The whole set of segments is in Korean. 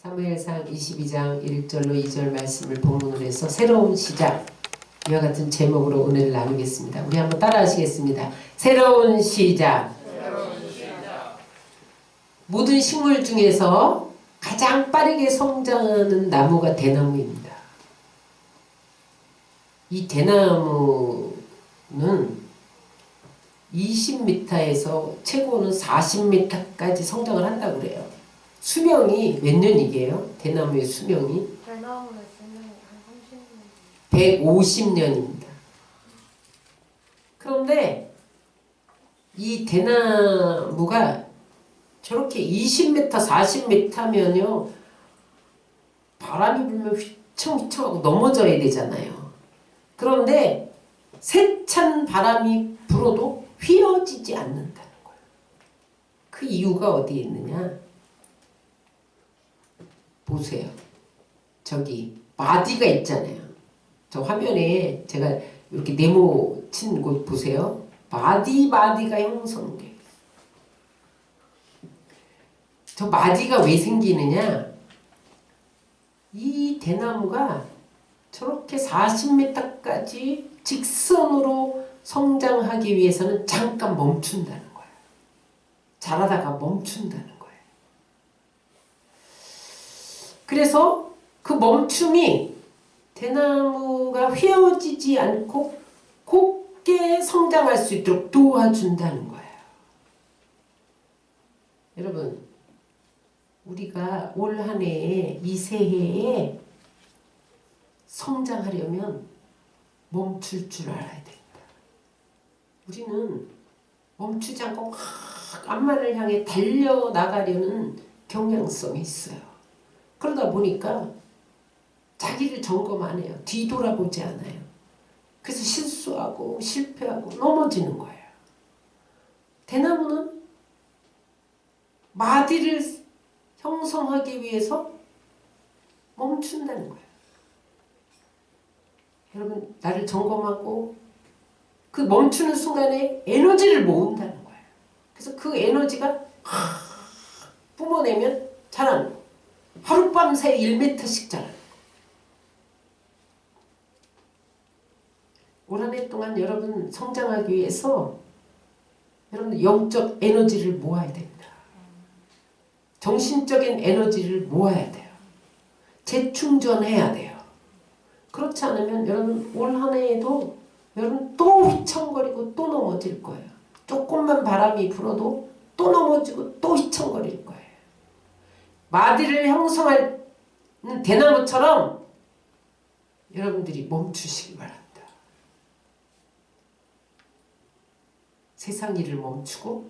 사무엘상 22장 1절로 2절 말씀을 본문으로 해서 새로운 시작, 이와 같은 제목으로 은혜를 나누겠습니다. 우리 한번 따라 하시겠습니다. 새로운 시작. 모든 식물 중에서 가장 빠르게 성장하는 나무가 대나무입니다. 이 대나무는 20m에서 최고는 40m까지 성장을 한다고 그래요. 수명이 몇 년이게요? 대나무의 수명이? 대나무의 수명이 한 150년입니다. 그런데 이 대나무가 저렇게 20m, 40m면요, 바람이 불면 휘청휘청하고 넘어져야 되잖아요. 그런데 세찬 바람이 불어도 휘어지지 않는다는 거예요. 그 이유가 어디에 있느냐? 보세요. 저기 마디가 있잖아요. 저 화면에 제가 이렇게 네모 친 곳 보세요. 마디가 형성돼. 저 마디가 왜 생기느냐? 이 대나무가 저렇게 40m까지 직선으로 성장하기 위해서는 잠깐 멈춘다는 거예요. 자라다가 멈춘다는 거예요. 그래서 그 멈춤이 대나무가 휘어지지 않고 곱게 성장할 수 있도록 도와준다는 거예요. 여러분, 우리가 올 한 해에 이 새해에 성장하려면 멈출 줄 알아야 됩니다. 우리는 멈추지 않고 앞만을 향해 달려나가려는 경향성이 있어요. 그러다 보니까 자기를 점검 안 해요. 뒤돌아보지 않아요. 그래서 실수하고 실패하고 넘어지는 거예요. 대나무는 마디를 형성하기 위해서 멈춘다는 거예요. 여러분, 나를 점검하고 그 멈추는 순간에 에너지를 모은다는 거예요. 그래서 그 에너지가 뿜어내면 자라는 거예요. 하룻밤새 1m씩 자라는 거예요. 올 한 해 동안 여러분 성장하기 위해서 여러분 영적 에너지를 모아야 됩니다. 정신적인 에너지를 모아야 돼요. 재충전해야 돼요. 그렇지 않으면 여러분 올 한 해에도 여러분 또 휘청거리고 또 넘어질 거예요. 조금만 바람이 불어도 또 넘어지고 또 휘청거릴 거예요. 마디를 형성할 대나무처럼 여러분들이 멈추시기 바랍니다. 세상 일을 멈추고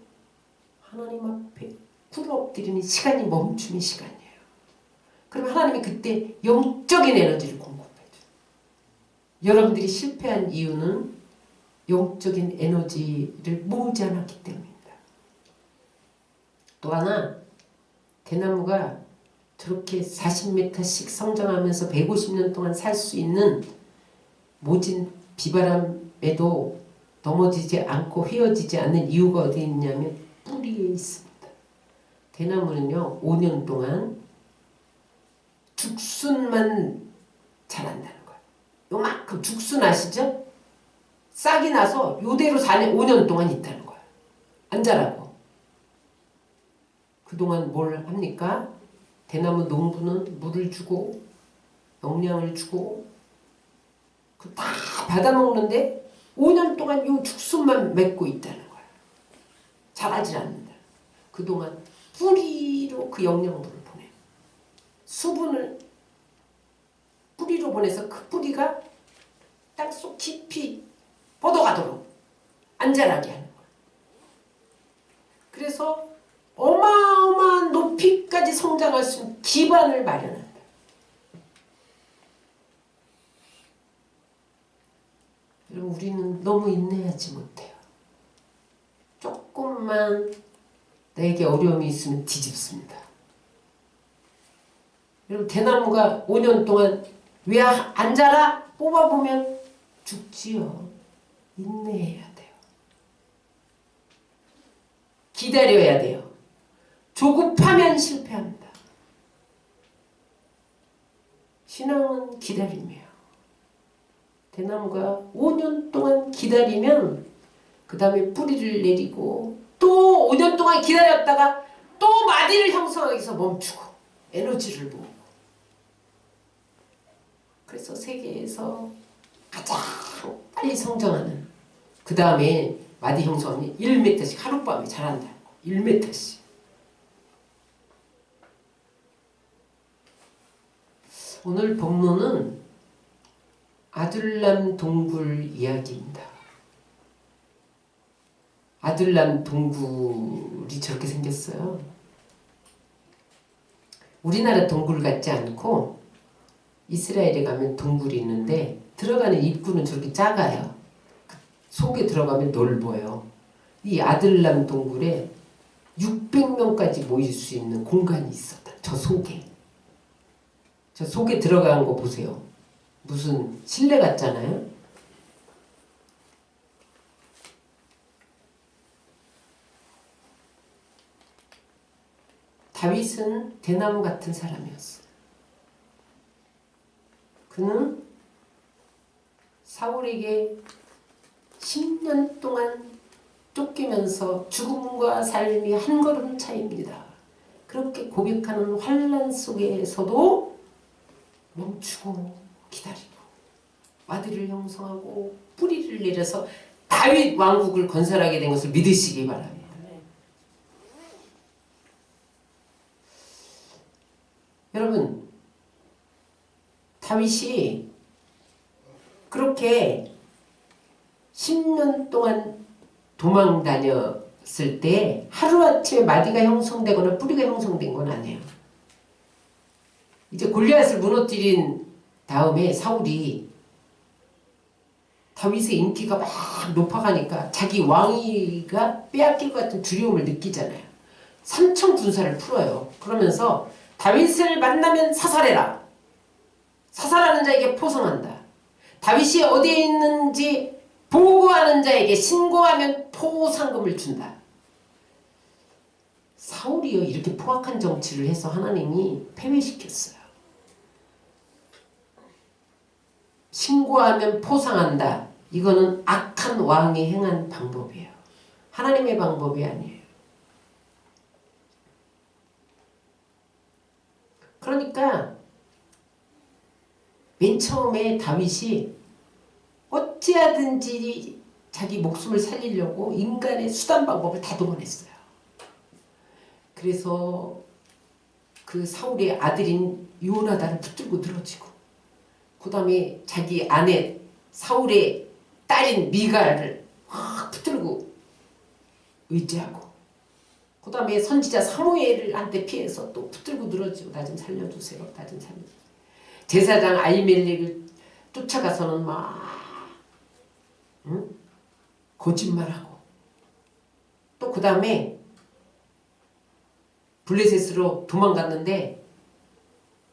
하나님 앞에 꿇어 엎드리는 시간이 멈춤의 시간이에요. 그러면 하나님이 그때 영적인 에너지를 공급해 줘요. 여러분들이 실패한 이유는 영적인 에너지를 모으지 않았기 때문입니다. 또 하나, 대나무가 저렇게 40m씩 성장하면서 150년 동안 살 수 있는 모진 비바람에도 넘어지지 않고 휘어지지 않는 이유가 어디 있냐면 뿌리에 있습니다. 대나무는요, 5년 동안 죽순만 자란다는 거예요. 요만큼 죽순 아시죠? 싹이 나서 요대로 5년 동안 있다는 거예요. 안 자라고. 그동안 뭘 합니까? 대나무 농부는 물을 주고 영양을 주고 그 다 받아먹는데 5년 동안 요 죽순만 맺고 있다는 거예요. 자라지 않는다. 그동안 뿌리로 그 영양분을 보내요. 수분을 뿌리로 보내서 그 뿌리가 땅속 깊이 뻗어가도록 안 자라게 하는 거예요. 그래서 어마어마한 높이까지 성장할 수 있는 기반을 마련한다. 여러분, 우리는 너무 인내하지 못해요. 조금만 나에게 어려움이 있으면 뒤집습니다. 여러분, 대나무가 5년 동안 왜 안 자라? 뽑아보면 죽지요. 인내해야 돼요. 기다려야 돼요. 조급하면 실패합니다. 신앙은 기다림이에요. 대나무가 5년 동안 기다리면 그 다음에 뿌리를 내리고 또 5년 동안 기다렸다가 또 마디를 형성하기 위해서 멈추고 에너지를 모으고. 그래서 세계에서 가장 빨리 성장하는, 그 다음에 마디 형성이 1m씩 하룻밤에 자란다. 1m씩. 오늘 본문은 아둘람 동굴 이야기입니다. 아둘람 동굴이 저렇게 생겼어요. 우리나라 동굴 같지 않고 이스라엘에 가면 동굴이 있는데 들어가는 입구는 저렇게 작아요. 속에 들어가면 넓어요. 이 아둘람 동굴에 600명까지 모일 수 있는 공간이 있었다. 저 속에. 저 속에 들어간 거 보세요. 무슨 실내 같잖아요. 다윗은 대나무 같은 사람이었어요. 그는 사울에게 10년 동안 쫓기면서 죽음과 삶이 한 걸음 차이입니다. 그렇게 고백하는 환난 속에서도 멈추고 기다리고 마디를 형성하고 뿌리를 내려서 다윗 왕국을 건설하게 된 것을 믿으시기 바랍니다. 여러분, 다윗이 그렇게 10년 동안 도망 다녔을 때 하루아침에 마디가 형성되거나 뿌리가 형성된 건 아니에요. 이제 골리앗을 무너뜨린 다음에 사울이 다윗의 인기가 막 높아가니까 자기 왕위가 빼앗길 것 같은 두려움을 느끼잖아요. 3천 군사를 풀어요. 그러면서 다윗을 만나면 사살해라. 사살하는 자에게 포상한다. 다윗이 어디에 있는지 보고하는 자에게 신고하면 포상금을 준다. 사울이요, 이렇게 포악한 정치를 해서 하나님이 패배시켰어요. 신고하면 포상한다. 이거는 악한 왕이 행한 방법이에요. 하나님의 방법이 아니에요. 그러니까 맨 처음에 다윗이 어찌하든지 자기 목숨을 살리려고 인간의 수단 방법을 다 동원했어요. 그래서 그 사울의 아들인 요나단을 붙들고 늘어지고, 그 다음에 자기 아내 사울의 딸인 미갈을 확 붙들고 의지하고, 그 다음에 선지자 사무엘한테 피해서 또 붙들고 늘어지고, 나 좀 살려주세요, 나 좀 살려주세요. 제사장 아히멜렉을 쫓아가서는 막 거짓말하고, 또 그 다음에 블레셋으로 도망갔는데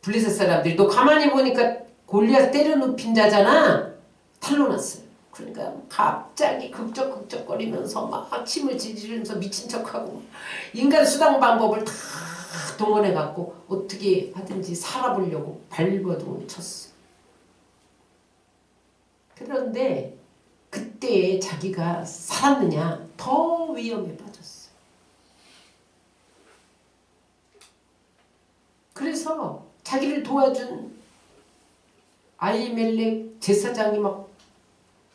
블레셋 사람들이 너 가만히 보니까 골리앗 때려눕힌 자잖아. 탄로났어요. 그러니까 갑자기 극적극적거리면서 막 침을 지르면서 미친 척하고 인간 수당 방법을 다 동원해갖고 어떻게 하든지 살아보려고 발버둥을 쳤어. 그런데 그때 자기가 살았느냐, 더 위험에 빠졌어. 그래서 자기를 도와준 아히멜렉 제사장이 막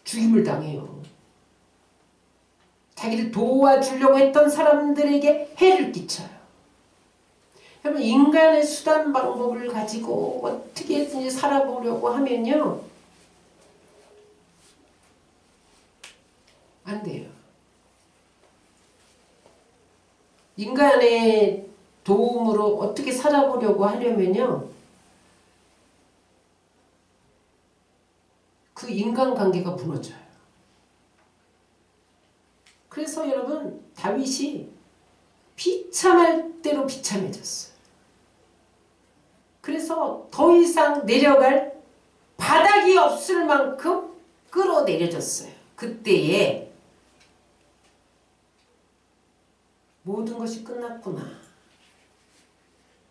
죽임을 당해요. 자기를 도와주려고 했던 사람들에게 해를 끼쳐요. 여러분, 인간의 수단 방법을 가지고 어떻게든지 살아보려고 하면요, 안 돼요. 인간의 도움으로 어떻게 살아보려고 하려면요, 그 인간관계가 무너져요. 그래서 여러분, 다윗이 비참할 대로 비참해졌어요. 그래서 더 이상 내려갈 바닥이 없을 만큼 끌어내려졌어요. 그때에 모든 것이 끝났구나.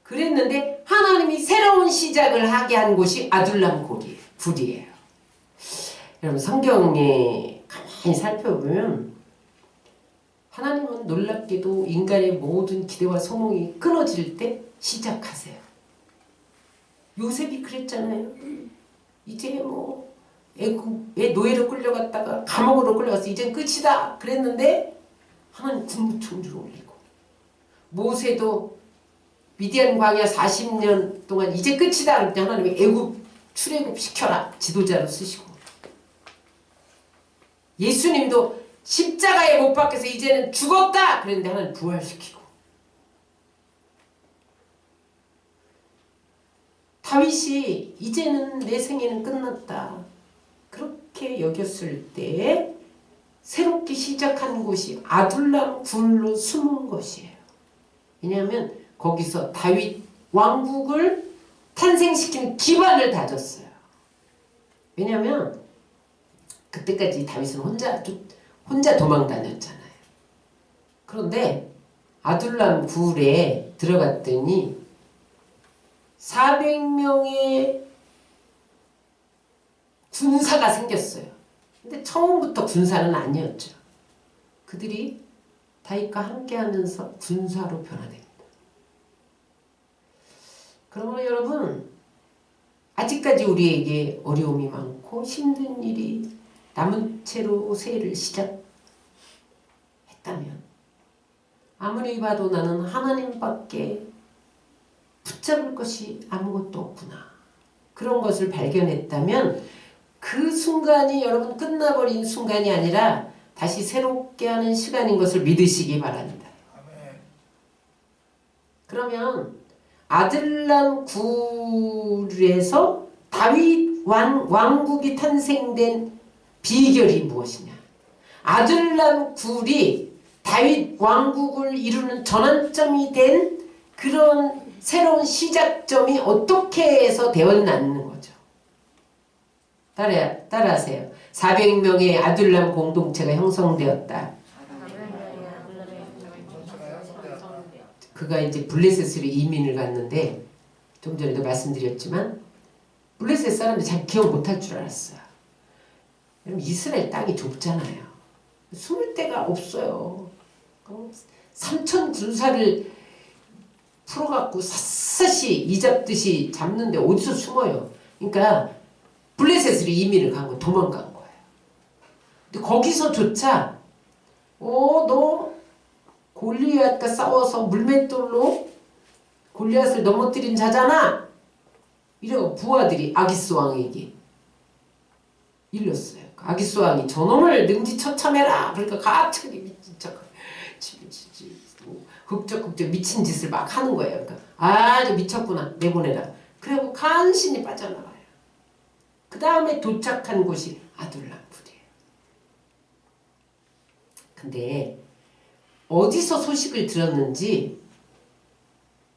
그랬는데 하나님이 새로운 시작을 하게 한 곳이 아둘람 굴이에요. 여러분 성경에 가만히 살펴보면 하나님은 놀랍게도 인간의 모든 기대와 소망이 끊어질 때 시작하세요. 요셉이 그랬잖아요. 이제 뭐 애굽의 노예로 끌려갔다가 감옥으로 끌려가서 이젠 끝이다 그랬는데 하나님 군무총리를 올리고, 모세도 미디안 광야 40년 동안 이제 끝이다 그럴 때 하나님이 애굽 출애굽 시켜라 지도자로 쓰시고, 예수님도 십자가에 못 박혀서 이제는 죽었다 그랬는데 하나님 부활시키고, 다윗이 이제는 내 생애는 끝났다 그렇게 여겼을 때 새롭게 시작한 곳이 아둘람 굴로 숨은 것이에요. 왜냐하면 거기서 다윗 왕국을 탄생시키는 기반을 다졌어요. 왜냐하면 그때까지 다윗은 혼자 도망 다녔잖아요. 그런데 아둘람 굴에 들어갔더니 400명의 군사가 생겼어요. 근데 처음부터 군사는 아니었죠. 그들이 다윗과 함께하면서 군사로 변화됩니다. 그러면 여러분, 아직까지 우리에게 어려움이 많고 힘든 일이 남은 채로 새해를 시작했다면 아무리 봐도 나는 하나님밖에 붙잡을 것이 아무것도 없구나. 그런 것을 발견했다면 그 순간이 여러분 끝나버린 순간이 아니라 다시 새롭게 하는 시간인 것을 믿으시기 바랍니다. 그러면 아둘람 굴에서 다윗 왕국이 탄생된 비결이 무엇이냐? 아둘람 굴이 다윗 왕국을 이루는 전환점이 된 그런 새로운 시작점이 어떻게 해서 되어났는 거죠? 따라하세요. 400명의 아둘람 공동체가 형성되었다. 그가 이제 블레셋으로 이민을 갔는데 좀 전에도 말씀드렸지만 블레셋 사람들이 잘 기억 못할 줄 알았어요. 여러분 이스라엘 땅이 좁잖아요. 숨을 데가 없어요. 3천 군사를 풀어갖고 샅샅이 이잡듯이 잡는데 어디서 숨어요. 그러니까 블레셋으로 이민을 간 거, 도망간 거예요. 근데 거기서조차 너 골리앗과 싸워서 물맷돌로 골리앗을 넘어뜨린 자잖아. 이래고 부하들이 아기스 왕에게 일렀어요. 아기스 왕이 저놈을 능지처참해라. 그러니까 갑자기 미친 척 흑적흑적 미친 짓을 막 하는 거예요. 그러니까 아주 미쳤구나 내보내라. 그리고 간신히 빠져나가요. 그 다음에 도착한 곳이 아둘람 굴이에요. 근데 어디서 소식을 들었는지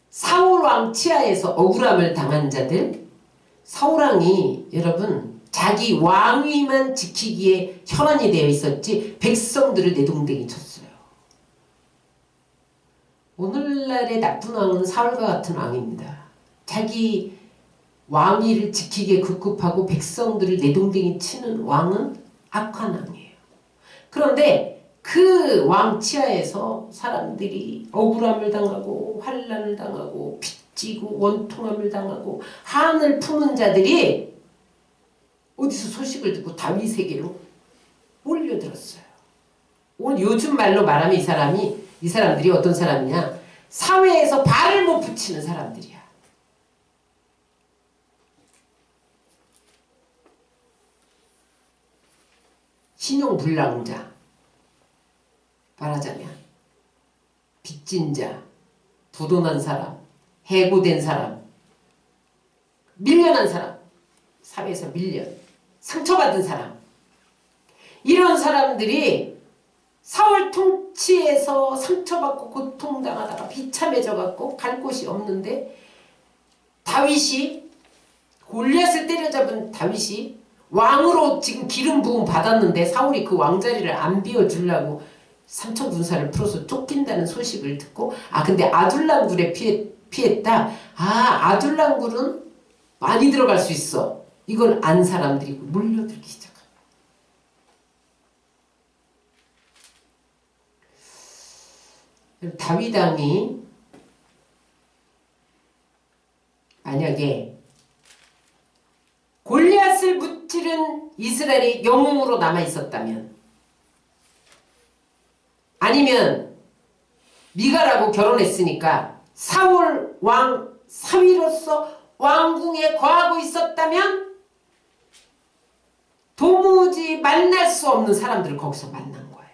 사울왕 치하에서 억울함을 당한 자들, 사울왕이 여러분 자기 왕위만 지키기에 혈안이 되어 있었지 백성들을 내동댕이 쳤어요. 오늘날의 나쁜 왕은 사울과 같은 왕입니다. 자기 왕위를 지키기에 급급하고 백성들을 내동댕이 치는 왕은 악한 왕이에요. 그런데 그 왕 치하에서 사람들이 억울함을 당하고 환난을 당하고 빚지고 원통함을 당하고 한을 품은 자들이 어디서 소식을 듣고 다윗에게로 몰려들었어요. 오늘 요즘 말로 말하면 이 사람들이 어떤 사람이냐? 사회에서 발을 못 붙이는 사람들이야. 신용불량자, 말하자면 빚진 자, 부도난 사람, 해고된 사람, 밀려난 사람, 사회에서 상처받은 사람, 이런 사람들이 사울 통치에서 상처받고 고통당하다가 비참해져갖고 갈 곳이 없는데 다윗이 골리앗을 때려잡은 다윗이 왕으로 지금 기름 부음 받았는데 사울이 그 왕자리를 안 비워주려고 3천 군사를 풀어서 쫓긴다는 소식을 듣고 근데 아둘람 굴에 피했다. 아둘람 굴은 많이 들어갈 수 있어. 이건 안 사람들이 물려들기 시작합니다. 다윗 왕이 만약에 골리앗을 무찌른 이스라엘이 영웅으로 남아 있었다면, 아니면 미갈하고 결혼했으니까 사울 왕 사위로서 왕궁에 거하고 있었다면 도무지 만날 수 없는 사람들을 거기서 만난 거예요.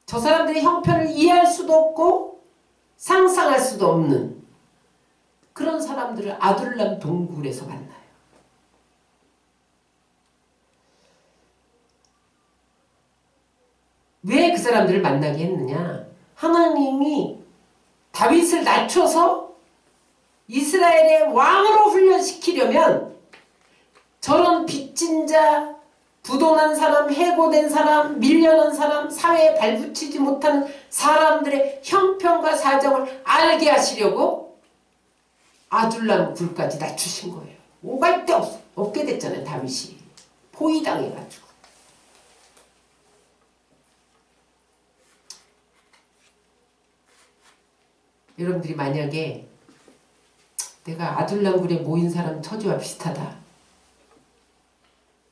저 사람들의 형편을 이해할 수도 없고 상상할 수도 없는 그런 사람들을 아둘람 동굴에서 만나요. 왜 그 사람들을 만나게 했느냐? 하나님이 다윗을 낮춰서 이스라엘의 왕으로 훈련시키려면 저런 빚진 자, 부도난 사람, 해고된 사람, 밀려난 사람, 사회에 발붙이지 못하는 사람들의 형편과 사정을 알게 하시려고 아둘람 굴까지 낮추신 거예요. 오갈 데 없게 됐잖아요. 다윗이 포위당해가지고. 여러분들이 만약에 내가 아둘람굴에 모인 사람 처지와 비슷하다,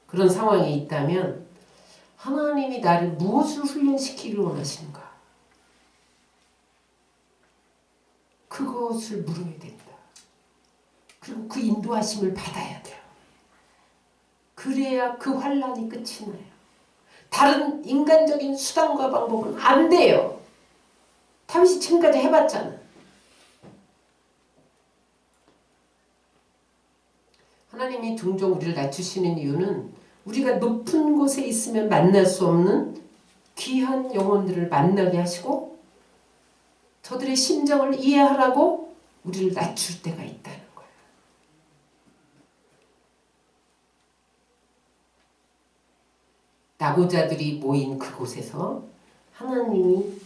그런 상황에 있다면 하나님이 나를 무엇을 훈련시키기를 원하시는가? 그것을 물어야 된다. 그리고 그 인도하심을 받아야 돼요. 그래야 그 환란이 끝이 나요. 다른 인간적인 수단과 방법은 안 돼요. 다윗이 지금까지 해봤잖아. 하나님이 종종 우리를 낮추시는 이유는 우리가 높은 곳에 있으면 만날 수 없는 귀한 영혼들을 만나게 하시고 저들의 심정을 이해하라고 우리를 낮출 때가 있다는 거예요. 낙오자들이 모인 그곳에서 하나님이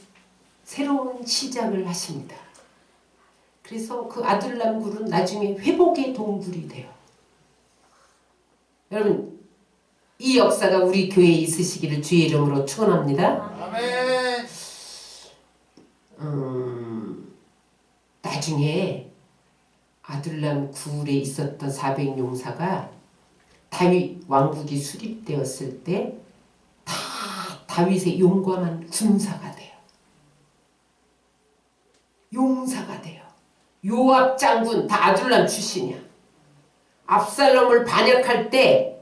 새로운 시작을 하십니다. 그래서 그 아둘람 굴은 나중에 회복의 동굴이 돼요. 여러분, 이 역사가 우리 교회에 있으시기를 주의 이름으로 축원합니다. 아멘. 나중에 아둘람 굴에 있었던 400용사가 다윗 왕국이 수립되었을 때 다 다윗의 용감한 군사가 돼요. 용사가 돼요. 요압 장군 다 아둘람 출신이야. 압살롬이 반역할 때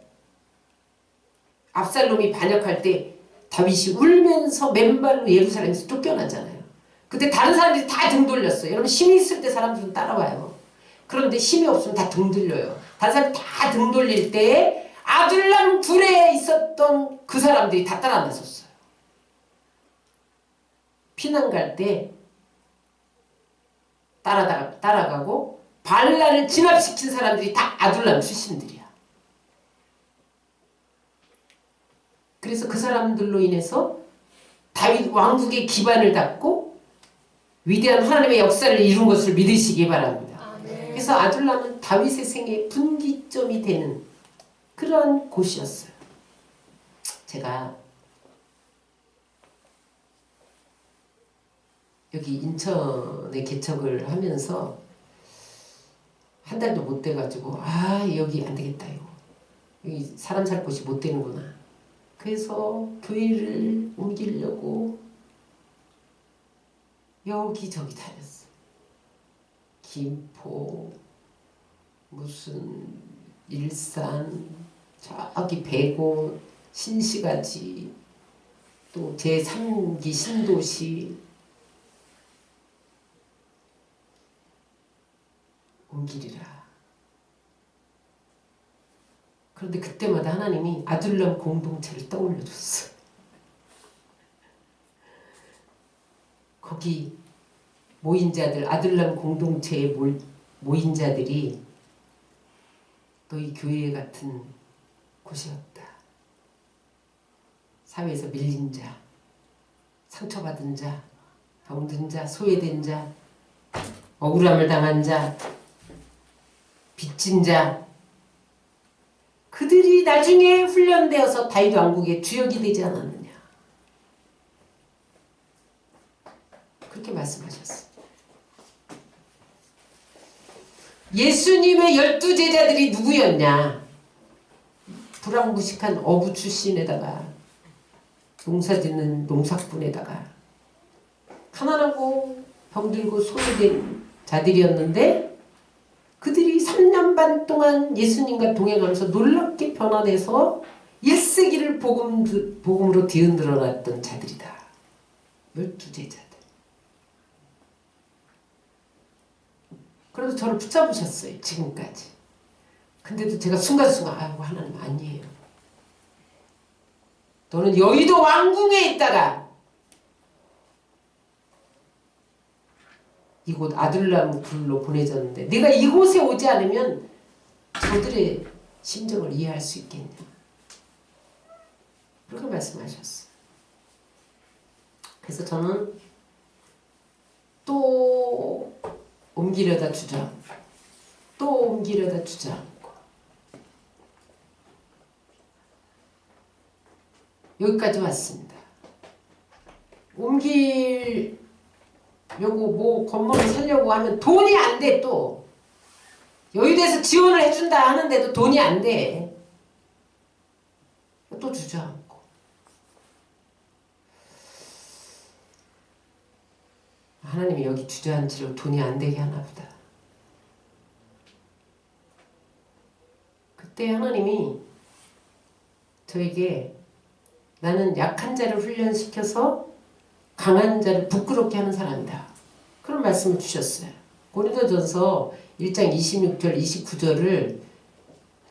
다윗이 울면서 맨발로 예루살렘에서 쫓겨나잖아요. 그때 다른 사람들이 다 등 돌렸어요. 여러분, 힘이 있을 때 사람들은 따라와요. 그런데 힘이 없으면 다 등 돌려요. 다른 사람이 다 등 돌릴 때 아둘람 굴에 있었던 그 사람들이 다 따라 나섰어요. 피난 갈 때 따라가고 발란을 진압시킨 사람들이 다 아둘람 출신들이야. 그래서 그 사람들로 인해서 다윗 왕국의 기반을 닦고 위대한 하나님의 역사를 이룬 것을 믿으시기 바랍니다. 그래서 아둘람은 다윗의 생애의 분기점이 되는 그러한 곳이었어요. 제가 여기 인천에 개척을 하면서 한 달도 못 돼가지고 여기 안 되겠다, 이거 여기 사람 살 곳이 못 되는구나. 그래서 교회를 옮기려고 여기저기 다녔어. 김포, 무슨 일산, 저기 배고, 신시가지, 또 제3기 신도시 옮기리라. 그런데 그때마다 하나님이 아둘람 공동체를 떠올려줬어. 거기 모인 자들, 아둘람 공동체에 모인 자들이 너희 교회 같은 곳이었다. 사회에서 밀린 자, 상처받은 자, 병든 자, 소외된 자, 억울함을 당한 자, 빚진 자, 그들이 나중에 훈련되어서 다윗 왕국의 주역이 되지 않았느냐. 그렇게 말씀하셨어요. 예수님의 12제자들이 누구였냐? 불황무식한 어부 출신에다가 농사짓는 농사꾼에다가 가난하고 병들고 소외된 자들이었는데 그들이 3년 반 동안 예수님과 동행하면서 놀랍게 변화돼서 1세기를 복음으로 뒤흔들어놨던 자들이다. 12제자들. 그래도 저를 붙잡으셨어요. 지금까지. 근데도 제가 순간순간 아이고 하나님 아니에요. 너는 여의도 왕궁에 있다가 이곳 아둘람 굴로 보내졌는데 내가 이곳에 오지 않으면 저들의 심정을 이해할 수 있겠냐. 그렇게 말씀하셨어요. 그래서 저는 또 옮기려다 주저앉고 또 옮기려다 주저앉고 여기까지 왔습니다. 옮기려고 뭐 건물을 사려고 하면 돈이 안 돼. 또 여의도에서 지원을 해준다 하는데도 돈이 안 돼. 또 주저앉고 하나님이 여기 주저앉으려고 돈이 안 되게 하나 보다. 그때 하나님이 저에게 나는 약한 자를 훈련시켜서 강한 자를 부끄럽게 하는 사람이다. 그런 말씀을 주셨어요. 고린도전서 1장 26절 29절을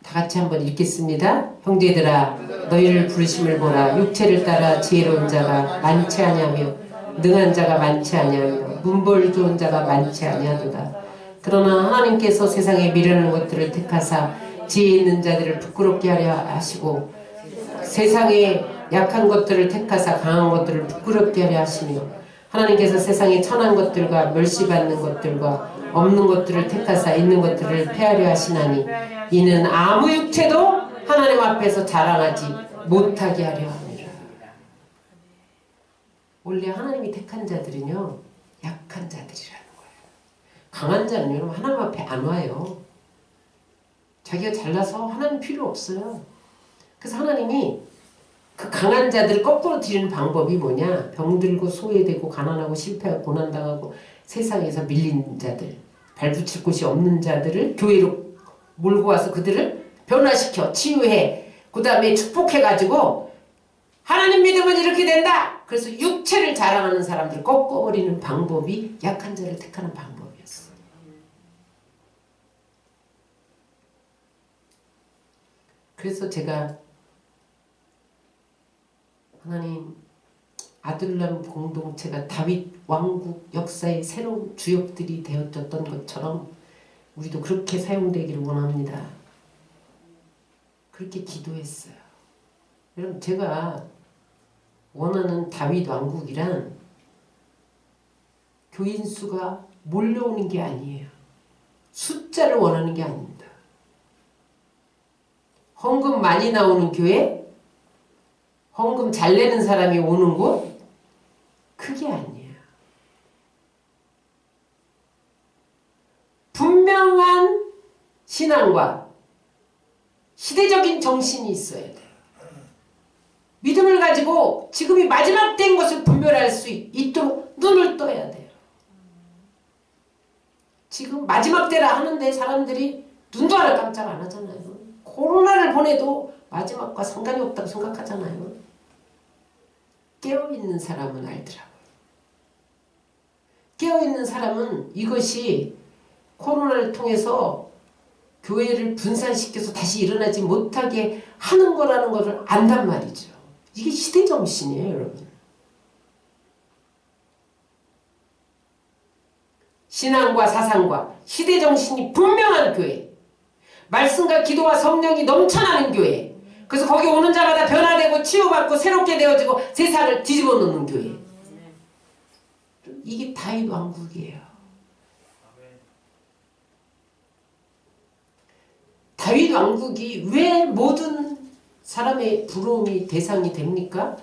다 같이 한번 읽겠습니다. 형제들아 너희를 부르심을 보라. 육체를 따라 지혜로운 자가 많지 아니하며 능한 자가 많지 아니하며 문벌 좋은 자가 많지 아니하도다. 그러나 하나님께서 세상에 미련한 것들을 택하사 지혜 있는 자들을 부끄럽게 하려 하시고 세상에 약한 것들을 택하사 강한 것들을 부끄럽게 하려 하시며 하나님께서 세상에 천한 것들과 멸시받는 것들과 없는 것들을 택하사 있는 것들을 폐하려 하시나니 이는 아무 육체도 하나님 앞에서 자랑하지 못하게 하려 합니다. 원래 하나님이 택한 자들은요 약한 자들이라는 거예요. 강한 자는 여러분 하나님 앞에 안 와요. 자기가 잘나서 하나님 필요 없어요. 그래서 하나님이 그 강한 자들을 거꾸로 드리는 방법이 뭐냐? 병들고 소외되고 가난하고 실패하고 고난당하고 세상에서 밀린 자들, 발붙일 곳이 없는 자들을 교회로 몰고 와서 그들을 변화시켜 치유해 그 다음에 축복해가지고 하나님 믿으면 이렇게 된다. 그래서 육체를 자랑하는 사람들을 꺾어버리는 방법이 약한 자를 택하는 방법이었어요. 그래서 제가 하나님 아둘람 공동체가 다윗 왕국 역사의 새로운 주역들이 되어졌던 것처럼 우리도 그렇게 사용되기를 원합니다. 그렇게 기도했어요. 여러분 제가 원하는 다윗 왕국이란 교인 수가 몰려오는 게 아니에요. 숫자를 원하는 게 아닙니다. 헌금 많이 나오는 교회, 헌금 잘 내는 사람이 오는 곳, 그게 아니에요. 분명한 신앙과 시대적인 정신이 있어야 돼요. 믿음을 가지고 지금이 마지막 때인 것을 분별할 수 있도록 눈을 떠야 돼요. 지금 마지막 때라 하는데 사람들이 눈도 하나 깜짝 안 하잖아요. 코로나를 보내도 마지막과 상관이 없다고 생각하잖아요. 깨어있는 사람은 알더라고요. 깨어있는 사람은 이것이 코로나를 통해서 교회를 분산시켜서 다시 일어나지 못하게 하는 거라는 것을 안단 말이죠. 이게 시대정신이에요, 여러분. 신앙과 사상과 시대정신이 분명한 교회, 말씀과 기도와 성령이 넘쳐나는 교회, 그래서 거기 오는 자마다 변화되고 치유받고 새롭게 되어지고 세상을 뒤집어 놓는 교회. 이게 다윗 왕국이에요. 다윗 왕국이 왜 모든 사람의 부러움이 대상이 됩니까?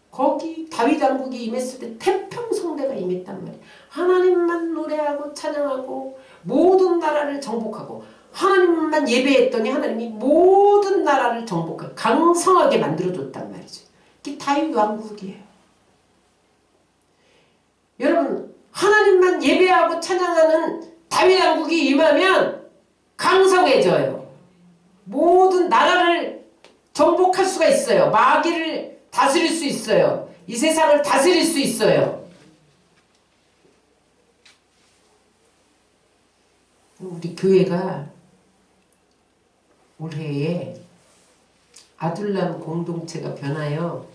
거기 다윗 왕국이 임했을 때 태평성대가 임했단 말이에요. 하나님만 노래하고 찬양하고 모든 나라를 정복하고 하나님만 예배했더니 하나님이 모든 나라를 정복하고 강성하게 만들어줬단 말이죠. 그게 다윗 왕국이에요. 여러분 하나님만 예배하고 찬양하는 다윗 왕국이 임하면 강성해져요. 모든 나라를 정복할 수가 있어요. 마귀를 다스릴 수 있어요. 이 세상을 다스릴 수 있어요. 우리 교회가 올해에 아둘람 공동체가 변하여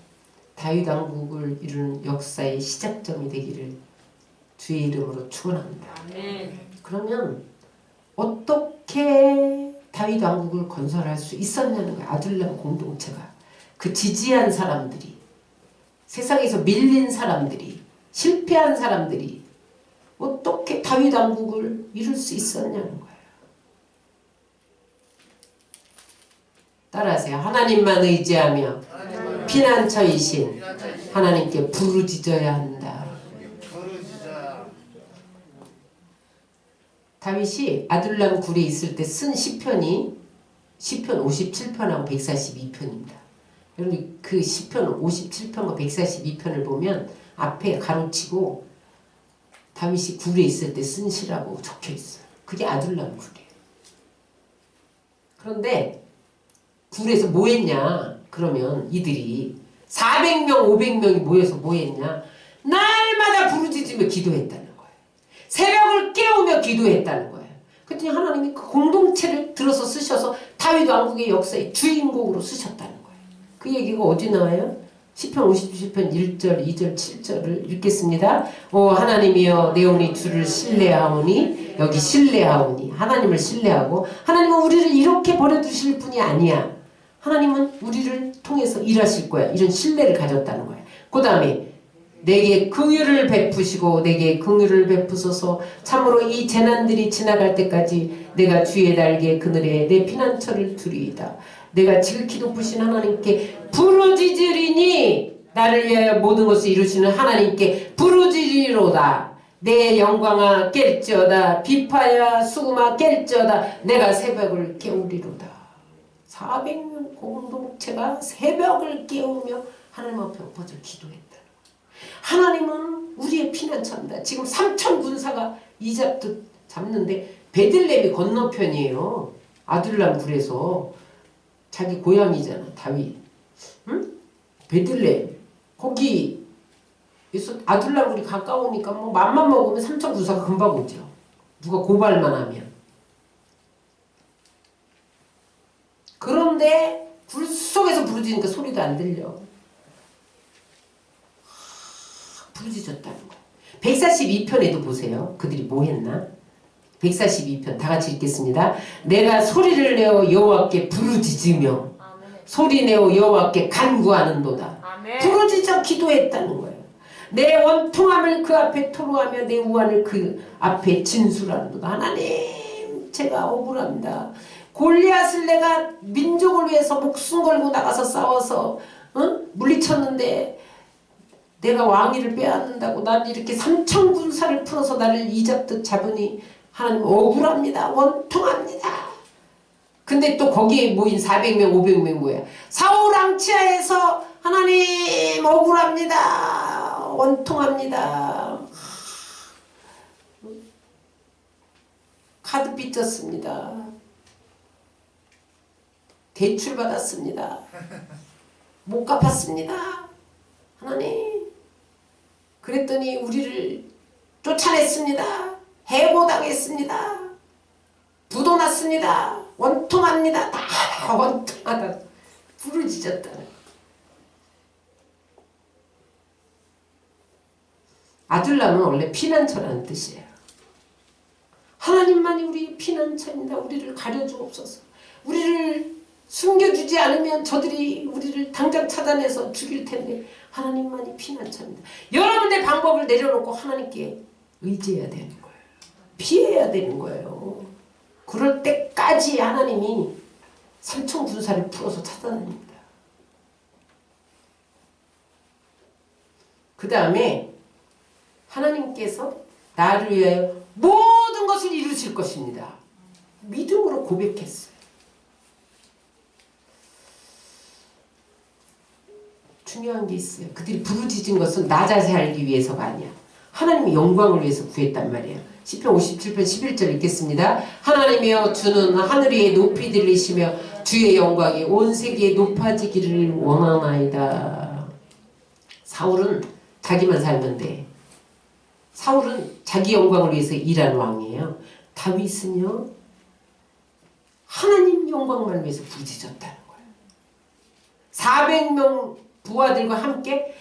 다윗 왕국을 이루는 역사의 시작점이 되기를 주의 이름으로 축원합니다. 그러면 어떻게 다윗 왕국을 건설할 수 있었냐는 거예요. 아둘람 공동체가. 그 지지한 사람들이, 세상에서 밀린 사람들이, 실패한 사람들이 어떻게 다윗 왕국을 이룰 수 있었냐는 거예요. 따라하세요. 하나님만 의지하며 피난처이신 하나님께 부르짖어야 한다. 다윗이 아둘람 굴에 있을 때 쓴 시편이 시편 57편하고 142편입니다. 여러분 그 시편 57편과 142편을 보면 앞에 가로치고 다윗이 굴에 있을 때 쓴 시라고 적혀 있어요. 그게 아둘람 굴이에요. 그런데 굴에서 뭐 했냐? 그러면 이들이 400명, 500명이 모여서 뭐 했냐? 날마다 부르짖으며 기도했다는 거예요. 새벽을 깨우며 기도했다는 거예요. 그랬더니 하나님이 그 공동체를 들어서 쓰셔서 다윗 왕국의 역사의 주인공으로 쓰셨다는 거예요. 그 얘기가 어디 나와요? 시편 57편 1절, 2절, 7절을 읽겠습니다. 오 하나님이여 내 영혼이 주를 신뢰하오니 여기 신뢰하오니 하나님을 신뢰하고 하나님은 우리를 이렇게 버려두실 분이 아니야. 하나님은 우리를 통해서 일하실 거야. 이런 신뢰를 가졌다는 거야. 그 다음에 내게 긍휼을 베푸시고 내게 긍휼을 베푸소서. 참으로 이 재난들이 지나갈 때까지 내가 주의 날개 그늘에 내 피난처를 두리이다. 내가 지극히 높으신 하나님께 부르짖으리니 나를 위하여 모든 것을 이루시는 하나님께 부르짖으리로다. 내 영광아 깰지어다. 비파야 수금아 깰지어다. 내가 새벽을 깨우리로다. 400명 공동체가 새벽을 깨우며 하나님 앞에 엎어져 기도했다. 하나님은 우리의 피난처입니다. 지금 3천 군사가 이잡듯 잡는데 베들레헴이 건너편이에요. 아둘람 굴에서 자기 고향이잖아 다윗. 응? 베들레헴 거기 아둘람 굴이 가까우니까 뭐 맘만 먹으면 3천 군사가 금방 오죠. 누가 고발만 하면. 그런데 굴 속에서 부르짖으니까 소리도 안 들려. 부르짖었다는 거예요. 142편에도 보세요. 그들이 뭐 했나? 142편 다 같이 읽겠습니다. 내가 소리를 내어 여호와께 부르짖으며 소리내어 여호와께 간구하는도다. 부르짖어 기도했다는 거예요. 내 원통함을 그 앞에 토로하며 내 우환을 그 앞에 진술하는도다. 하나님 제가 억울합니다. 골리앗을 내가 민족을 위해서 목숨 걸고 나가서 싸워서 물리쳤는데 내가 왕위를 빼앗는다고 난 이렇게 3천 군사를 풀어서 나를 이잡듯 잡으니 하나님 억울합니다. 원통합니다. 근데 또 거기에 모인 400명 500명 뭐야? 사울 앙치하에서 하나님 억울합니다. 원통합니다. 카드 빚졌습니다. 대출 받았습니다. 못 갚았습니다. 하나님 그랬더니 우리를 쫓아냈습니다. 해고당했습니다. 부도났습니다. 원통합니다. 다 원통하다. 부르짖었다는. 아둘람은 원래 피난처라는 뜻이에요. 하나님만이 우리 피난처입니다. 우리를 가려주옵소서. 우리를 숨겨주지 않으면 저들이 우리를 당장 찾아내서 죽일 텐데 하나님만이 피난처입니다. 여러분의 방법을 내려놓고 하나님께 의지해야 되는 거예요. 피해야 되는 거예요. 그럴 때까지 하나님이 삼천 군사를 풀어서 찾아다닙니다. 그 다음에 하나님께서 나를 위하여 모든 것을 이루실 것입니다. 믿음으로 고백했어요. 중요한 게 있어요. 그들이 부르짖은 것은 나 자세 알기 위해서가 아니야. 하나님의 영광을 위해서 구했단 말이에요. 시편 57편 11절 읽겠습니다. 하나님이여 주는 하늘 위에 높이 들리시며 주의 영광이 온 세계에 높아지기를 원하나이다. 사울은 자기만 살면 돼. 사울은 자기 영광을 위해서 일한 왕이에요. 다윗은요 하나님 영광만 위해서 부르짖었다는 거예요. 400명 부하들과 함께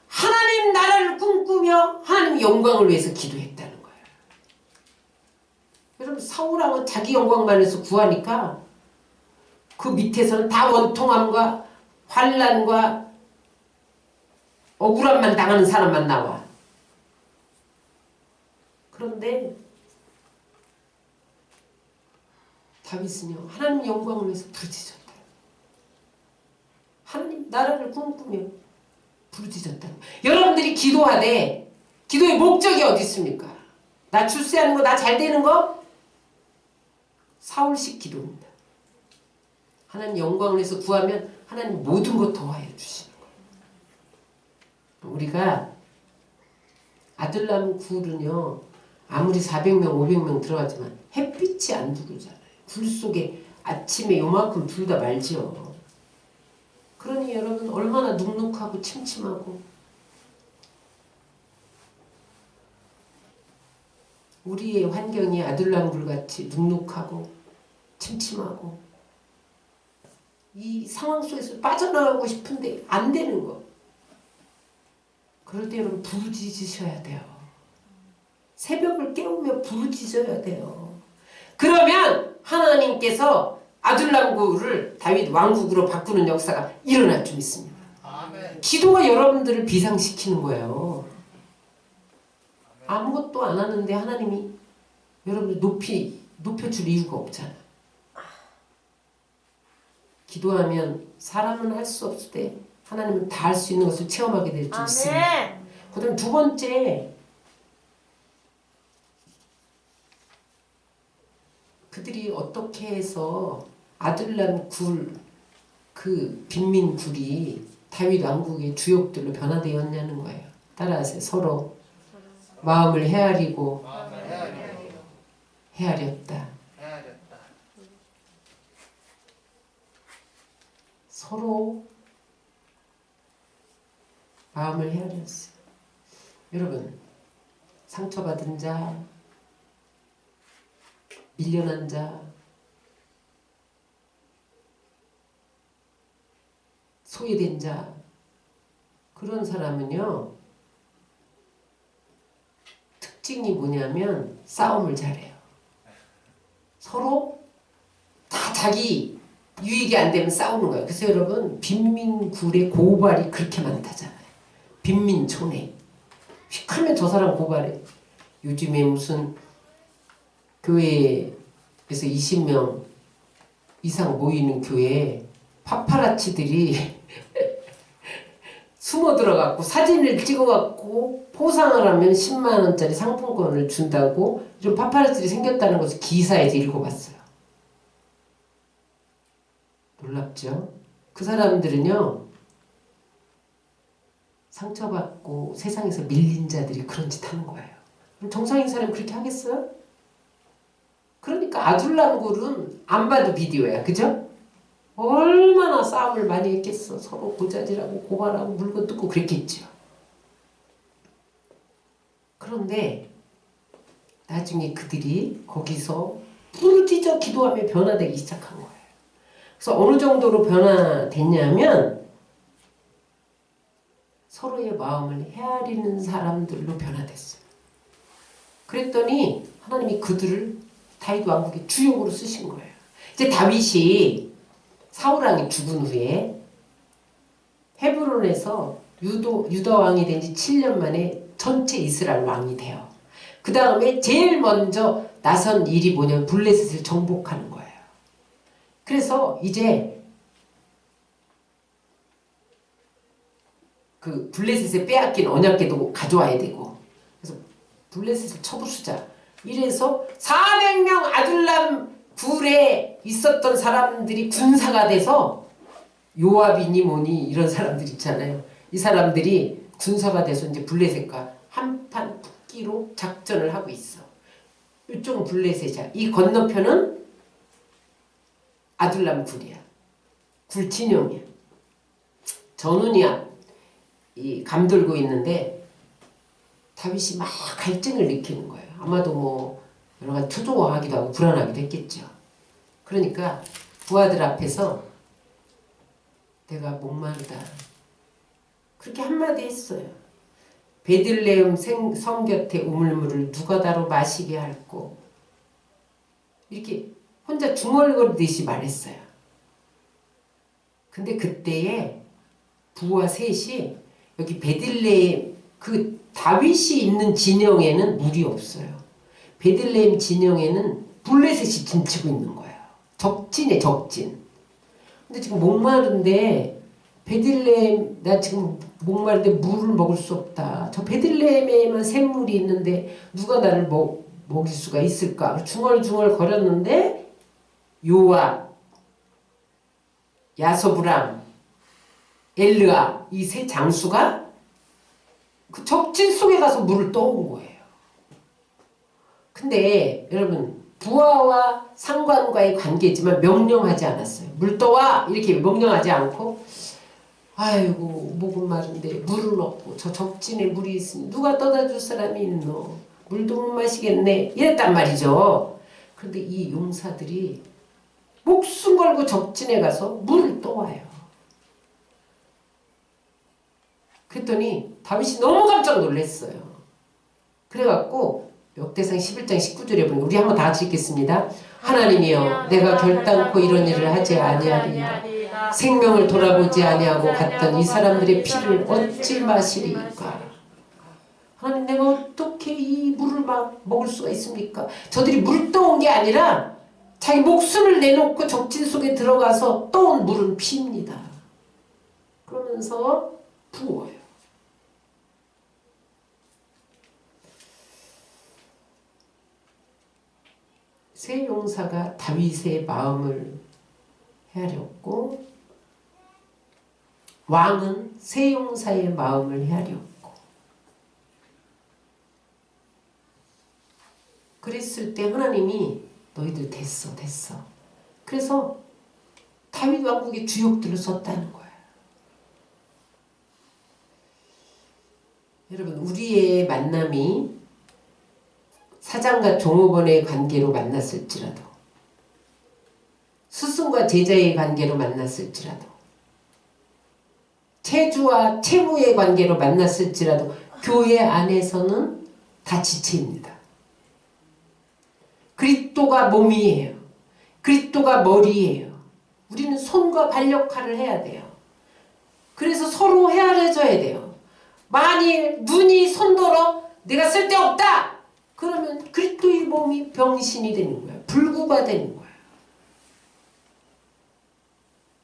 하나님 나라를 꿈꾸며 하나님 영광을 위해서 기도했다는 거예요. 여러분 사울왕은 자기 영광만 위해서 구하니까 그 밑에서는 다 원통함과 환난과 억울함만 당하는 사람만 나와. 그런데 다윗은요 하나님 영광을 위해서 부르짖었다. 하나님 나라를 꿈꾸며 부르짖었다. 여러분들이 기도하되 기도의 목적이 어디 있습니까? 나 출세하는 거, 나 잘 되는 거? 사울식 기도입니다. 하나님 영광을 위해서 구하면 하나님 모든 것 더하여 주시는 거예요. 우리가 아들 낳은 굴은요 아무리 400명 500명 들어가지만 햇빛이 안 들어오잖아요. 굴 속에 아침에 요만큼 불다 말지요. 그러니 여러분 얼마나 눅눅하고 침침하고 우리의 환경이 아들랑불같이 눅눅하고 침침하고 이 상황 속에서 빠져나가고 싶은데 안 되는 거. 그럴 때 여러분 부르짖으셔야 돼요. 새벽을 깨우며 부르짖어야 돼요. 그러면 하나님께서 아둘람굴을 다윗 왕국으로 바꾸는 역사가 일어날 줄 믿습니다. 아멘. 기도가 여러분들을 비상시키는 거예요. 아무것도 안 하는데 하나님이 여러분을 높여줄 이유가 없잖아. 기도하면 사람은 할 수 없을 때 하나님은 다 할 수 있는 것을 체험하게 될 줄 믿습니다. 그 다음 두 번째, 그들이 어떻게 해서 아둘람 굴, 그 빈민 굴이 다윗 왕국의 주역들로 변화되었냐는 거예요. 따라하세요. 서로 마음을 헤아리고 헤아렸다. 서로 마음을 헤아렸어요. 여러분, 상처받은 자, 밀려난 자, 소외된 자, 그런 사람은요 특징이 뭐냐면 싸움을 잘해요. 서로 다 자기 유익이 안 되면 싸우는 거예요. 그래서 여러분 빈민굴의 고발이 그렇게 많다잖아요. 빈민촌에 휙하면 저 사람 고발해. 요즘에 무슨 교회에서 20명 이상 모이는 교회에 파파라치들이 숨어 들어갖고 사진을 찍어갖고 포상을 하면 10만원짜리 상품권을 준다고 이런 파파라치들이 생겼다는 것을 기사에서 읽어봤어요. 놀랍죠? 그 사람들은요 상처받고 세상에서 밀린 자들이 그런 짓 하는 거예요. 그럼 정상인 사람이 그렇게 하겠어요? 그러니까 아둘람굴은 안 봐도 비디오야. 그죠? 얼마나 싸움을 많이 했겠어. 서로 고자질하고 고발하고 물건 뜯고 그랬겠죠. 그런데 나중에 그들이 거기서 부르짖어 기도하며 변화되기 시작한 거예요. 그래서 어느 정도로 변화됐냐면 서로의 마음을 헤아리는 사람들로 변화됐어요. 그랬더니 하나님이 그들을 다윗 왕국의 주역으로 쓰신 거예요. 이제 다윗이 사울왕이 죽은 후에 헤브론에서 유다 왕이 된 지 7년 만에 전체 이스라엘 왕이 돼요. 그 다음에 제일 먼저 나선 일이 뭐냐면 블레셋을 정복하는 거예요. 그래서 이제 그 블레셋에 빼앗긴 언약궤도 가져와야 되고, 그래서 블레셋을 쳐부수자. 이래서 400명 아둘람 굴에 있었던 사람들이 군사가 돼서, 요압이니 뭐니 이런 사람들 있잖아요. 이 사람들이 군사가 돼서 이제 블레셋과 한판 붙기로 작전을 하고 있어. 이쪽은 블레셋이야. 이 건너편은 아둘람 굴이야. 굴 진영이야. 전운이야. 이 감돌고 있는데 다윗이 막 갈증을 느끼는 거예요. 아마도 뭐 여러 가지 초조하기도 하고 불안하기도 했겠죠. 그러니까 부하들 앞에서 내가 목마르다. 그렇게 한마디 했어요. 베들레헴 성 곁에 우물물을 누가 다로 마시게 할꼬. 이렇게 혼자 중얼거리듯이 말했어요. 근데 그때에 부하 셋이 여기 베들레헴 그 다윗이 있는 진영에는 물이 없어요. 베들레헴 진영에는 블레셋이 진치고 있는 거예요. 적진에 적진. 근데 지금 목마른데 베들레헴 나 지금 목마른데 물을 먹을 수 없다. 저 베들레헴에만 샘물이 있는데 누가 나를 먹일 수가 있을까? 중얼중얼 거렸는데 요압, 야소브람, 엘르아 이 세 장수가 그 적진 속에 가서 물을 떠온 거예요. 근데 여러분 부하와 상관과의 관계지만 명령하지 않았어요. 물 떠와 이렇게 명령하지 않고 아이고 목은 마른데 물은 없고 저 적진에 물이 있으니 누가 떠다 줄 사람이 있노. 물도 못 마시겠네 이랬단 말이죠. 그런데 이 용사들이 목숨 걸고 적진에 가서 물을 떠와요. 그랬더니 다윗이 너무 깜짝 놀랐어요. 그래갖고 역대상 11장 19절에 보면 우리 한번 다 같이 읽겠습니다. 하나님이여 내가 결단코 이런 일을 하지 아니하리이다. 생명을 돌아보지 아니하고 갔던 이 사람들의 피를 어찌 마시리까. 하나님 내가 어떻게 이 물을 막 먹을 수가 있습니까? 저들이 물 떠온 게 아니라 자기 목숨을 내놓고 적진 속에 들어가서 떠온 물은 피입니다. 그러면서 부어요. 세 용사가 다윗의 마음을 헤아렸고 왕은 세 용사의 마음을 헤아렸고 그랬을 때 하나님이 너희들 됐어. 그래서 다윗 왕국의 주역들을 썼다는 거예요. 여러분 우리의 만남이 사장과 종업원의 관계로 만났을지라도 스승과 제자의 관계로 만났을지라도 채주와 채무의 관계로 만났을지라도 교회 안에서는 다 지체입니다. 그리스도가 몸이에요. 그리스도가 머리예요. 우리는 손과 발 역할을 해야 돼요. 그래서 서로 헤아려져야 돼요. 만일 눈이 손더러 내가 쓸데없다! 그러면 그리스도의 몸이 병신이 되는 거야. 불구가 되는 거야.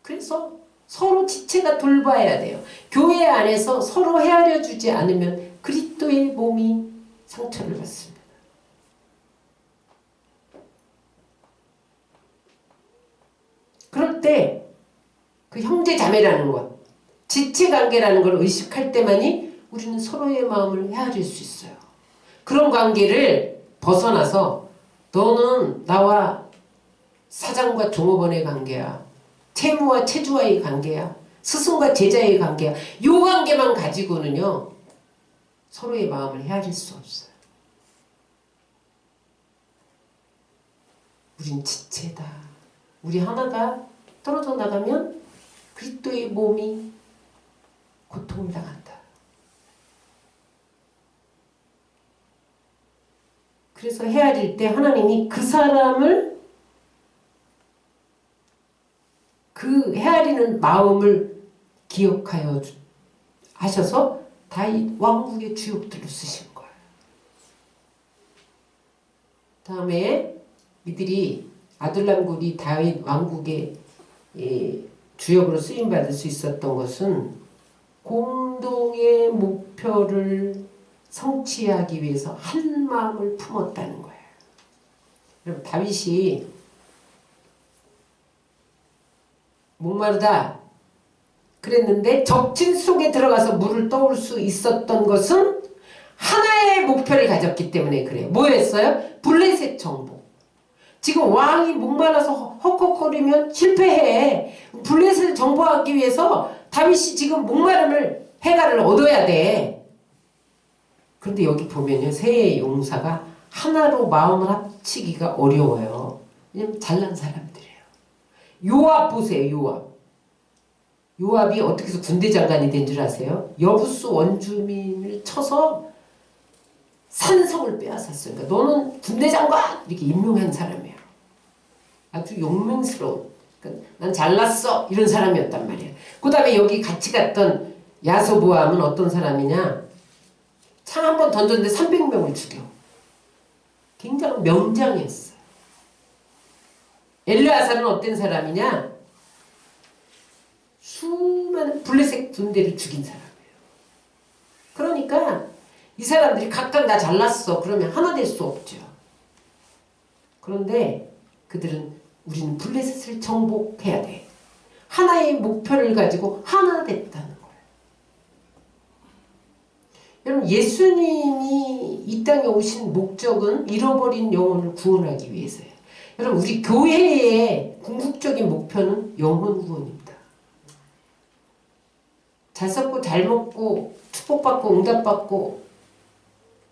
그래서 서로 지체가 돌봐야 돼요. 교회 안에서 서로 헤아려 주지 않으면 그리스도의 몸이 상처를 받습니다. 그럴 때 그 형제 자매라는 것, 지체관계라는 걸 의식할 때만이 우리는 서로의 마음을 헤아릴 수 있어요. 그런 관계를 벗어나서 너는 나와 사장과 종업원의 관계야. 채무와 채주와의 관계야. 스승과 제자의 관계야. 이 관계만 가지고는요. 서로의 마음을 헤아릴 수 없어요. 우린 지체다. 우리 하나가 떨어져 나가면 그리스도의 몸이 고통을 당한다. 그래서 헤아릴 때 하나님이 그 사람을 그 헤아리는 마음을 기억하여 하셔서 다윗 왕국의 주역들로 쓰신 거예요. 다음에 이들이 아둘람굴이 다윗 왕국의 주역으로 쓰임받을 수 있었던 것은 공동의 목표를 성취하기 위해서 한 마음을 품었다는 거예요. 여러분, 다윗이 목마르다 그랬는데 적진 속에 들어가서 물을 떠올 수 있었던 것은 하나의 목표를 가졌기 때문에 그래요. 뭐였어요? 블레셋 정복. 지금 왕이 목말라서 헉헉거리면 실패해. 블레셋을 정복하기 위해서 다윗이 지금 목마름을 해가를 얻어야 돼. 그런데 여기 보면요, 세 용사가 하나로 마음을 합치기가 어려워요. 왜냐면 잘난 사람들이에요. 요압 보세요. 요압이 어떻게 해서 군대 장관이 된 줄 아세요? 여부수 원주민을 쳐서 산성을 빼앗았어요. 그러니까 너는 군대 장관! 이렇게 임명한 사람이에요. 아주 용맹스러운, 그러니까 난 잘났어! 이런 사람이었단 말이에요. 그 다음에 여기 같이 갔던 야소보암은 어떤 사람이냐? 창 한 번 던졌는데 300명을 죽여. 굉장히 명장이었어요. 엘르아살은 어떤 사람이냐? 수많은 블레셋 군대를 죽인 사람이에요. 그러니까 이 사람들이 각각 나 잘났어 그러면 하나 될 수 없죠. 그런데 그들은 우리는 블레셋을 정복해야 돼. 하나의 목표를 가지고 하나 됐다는 거예요. 여러분, 예수님이 이 땅에 오신 목적은 잃어버린 영혼을 구원하기 위해서예요. 여러분, 우리 교회의 궁극적인 목표는 영혼 구원입니다. 잘 썩고 잘 먹고 축복받고 응답받고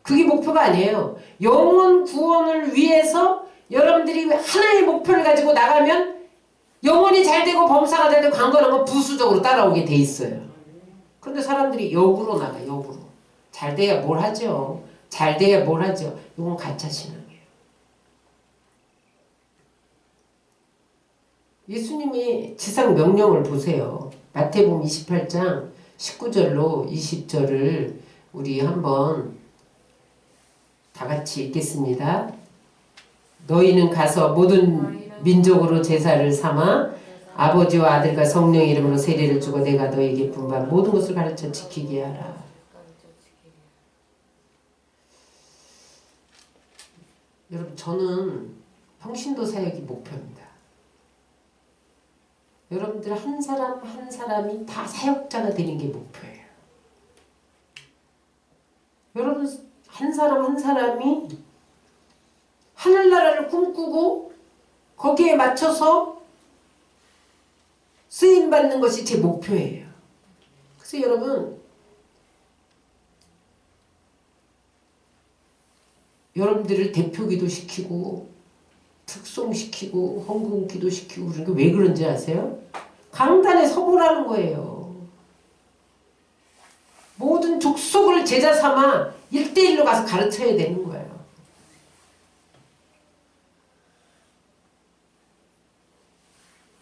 그게 목표가 아니에요. 영혼 구원을 위해서 여러분들이 하나의 목표를 가지고 나가면 영혼이 잘 되고 범사가 잘 되고 강건한 건 부수적으로 따라오게 돼 있어요. 그런데 사람들이 역으로 나가, 역으로. 잘 돼야 뭘 하죠. 잘 돼야 뭘 하죠. 이건 가짜 신앙이에요. 예수님의 지상 명령을 보세요. 마태복음 28장 19절로 20절을 우리 한번 다 같이 읽겠습니다. 너희는 가서 모든 민족으로 제사를 삼아 아버지와 아들과 성령의 이름으로 세례를 주고 내가 너희에게 분부한 모든 것을 가르쳐 지키게 하라. 여러분, 저는 평신도 사역이 목표입니다. 여러분들 한 사람 한 사람이 다 사역자가 되는 게 목표예요. 여러분 한 사람 한 사람이 하늘나라를 꿈꾸고 거기에 맞춰서 쓰임받는 것이 제 목표예요. 그래서 여러분, 여러분들을 대표기도 시키고 특송시키고 헌금기도 시키고 그런 게 왜 그런지 아세요? 강단에 서보라는 거예요. 모든 족속을 제자 삼아 1대1로 가서 가르쳐야 되는 거예요.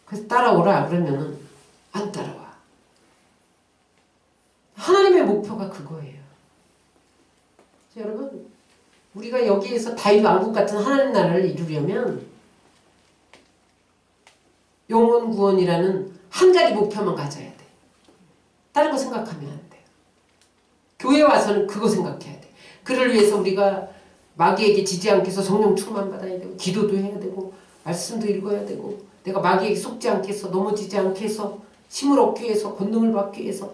그래서 따라오라 그러면은 안 따라와. 하나님의 목표가 그거예요. 여러분, 우리가 여기에서 다윗 왕국 같은 하나님 나라를 이루려면 영혼 구원이라는 한 가지 목표만 가져야 돼. 다른 거 생각하면 안 돼요. 교회 와서는 그거 생각해야 돼. 그를 위해서 우리가 마귀에게 지지 않게 해서 성령 충만 받아야 되고 기도도 해야 되고 말씀도 읽어야 되고 내가 마귀에게 속지 않게 해서 넘어지지 않게 해서 힘을 얻기 위해서 권능을 받기 위해서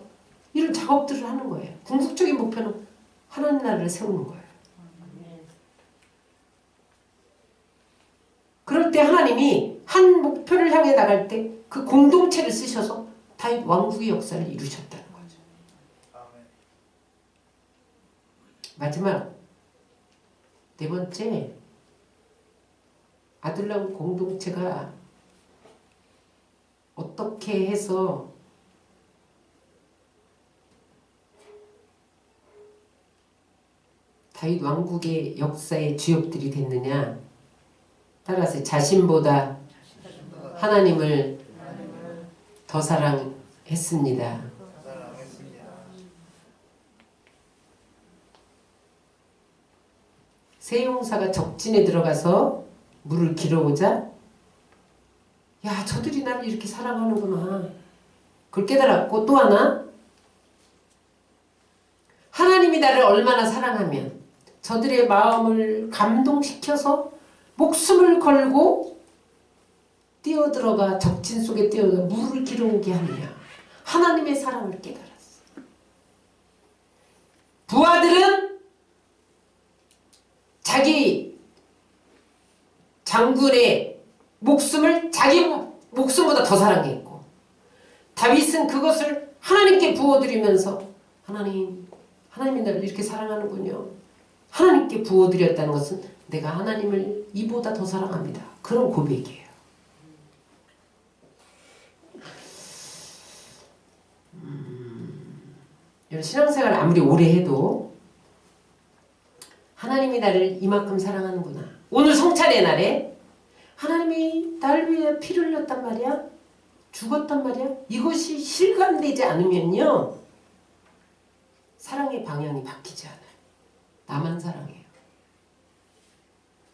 이런 작업들을 하는 거예요. 궁극적인 목표는 하나님 나라를 세우는 거예요. 그럴 때 하나님이 한 목표를 향해 나갈 때 그 공동체를 쓰셔서 다윗 왕국의 역사를 이루셨다는 거죠. 마지막 네 번째, 아둘람 공동체가 어떻게 해서 다윗 왕국의 역사의 주역들이 됐느냐? 따라서 자신보다 하나님을 더 사랑했습니다. 세 용사가 적진에 들어가서 물을 길어오자 야, 저들이 나를 이렇게 사랑하는구나. 그걸 깨달았고, 또 하나, 하나님이 나를 얼마나 사랑하면 저들의 마음을 감동시켜서 목숨을 걸고 뛰어들어가 적진 속에 뛰어들어 물을 길어오게 하느냐. 하나님의 사랑을 깨달았어. 부하들은 자기 장군의 목숨을 자기 목숨보다 더 사랑했고, 다윗은 그것을 하나님께 부어드리면서 하나님이 나를 이렇게 사랑하는군요. 하나님께 부어드렸다는 것은 내가 하나님을 이보다 더 사랑합니다. 그런 고백이에요. 신앙생활 아무리 오래 해도 하나님이 나를 이만큼 사랑하는구나. 오늘 성찬의 날에 하나님이 나를 위해 피를 흘렸단 말이야. 죽었단 말이야. 이것이 실감되지 않으면요, 사랑의 방향이 바뀌지 않아요. 나만 사랑해요.